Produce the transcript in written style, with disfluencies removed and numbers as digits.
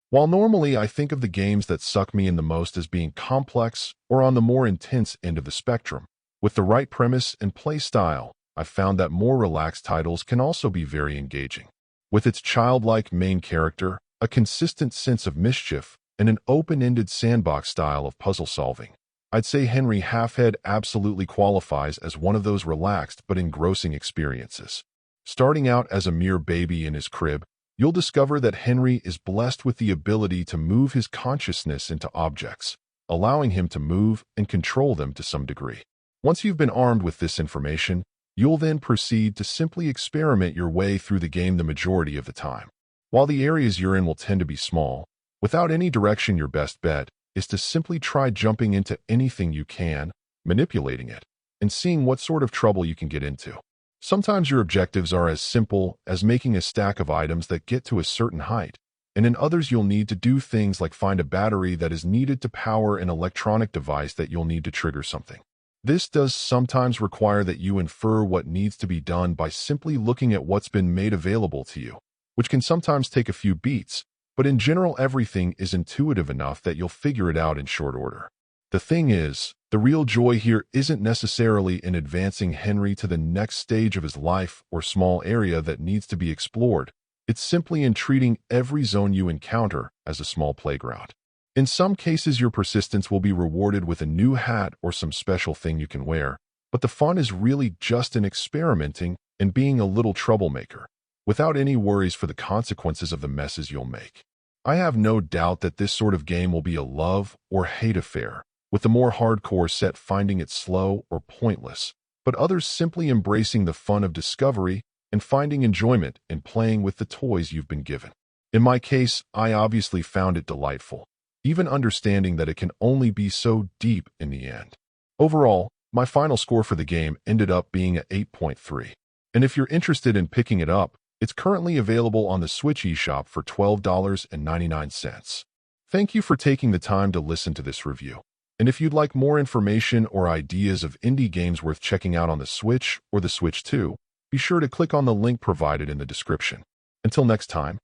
While normally I think of the games that suck me in the most as being complex or on the more intense end of the spectrum, with the right premise and play style, I've found that more relaxed titles can also be very engaging. With its childlike main character, a consistent sense of mischief, and an open-ended sandbox style of puzzle solving, I'd say Henry Halfhead absolutely qualifies as one of those relaxed but engrossing experiences. Starting out as a mere baby in his crib, you'll discover that Henry is blessed with the ability to move his consciousness into objects, allowing him to move and control them to some degree. Once you've been armed with this information, you'll then proceed to simply experiment your way through the game the majority of the time. While the areas you're in will tend to be small, without any direction, your best bet is to simply try jumping into anything you can, manipulating it, and seeing what sort of trouble you can get into. Sometimes your objectives are as simple as making a stack of items that get to a certain height, and in others you'll need to do things like find a battery that is needed to power an electronic device that you'll need to trigger something. This does sometimes require that you infer what needs to be done by simply looking at what's been made available to you, which can sometimes take a few beats, but in general everything is intuitive enough that you'll figure it out in short order. The thing is, the real joy here isn't necessarily in advancing Henry to the next stage of his life or small area that needs to be explored. It's simply in treating every zone you encounter as a small playground. In some cases, your persistence will be rewarded with a new hat or some special thing you can wear, but the fun is really just in experimenting and being a little troublemaker, without any worries for the consequences of the messes you'll make. I have no doubt that this sort of game will be a love or hate affair, with the more hardcore set finding it slow or pointless, but others simply embracing the fun of discovery and finding enjoyment in playing with the toys you've been given. In my case, I obviously found it delightful, even understanding that it can only be so deep in the end. Overall, my final score for the game ended up being a 8.3. And if you're interested in picking it up, it's currently available on the Switch eShop for $12.99. Thank you for taking the time to listen to this review. And if you'd like more information or ideas of indie games worth checking out on the Switch or the Switch 2, be sure to click on the link provided in the description. Until next time.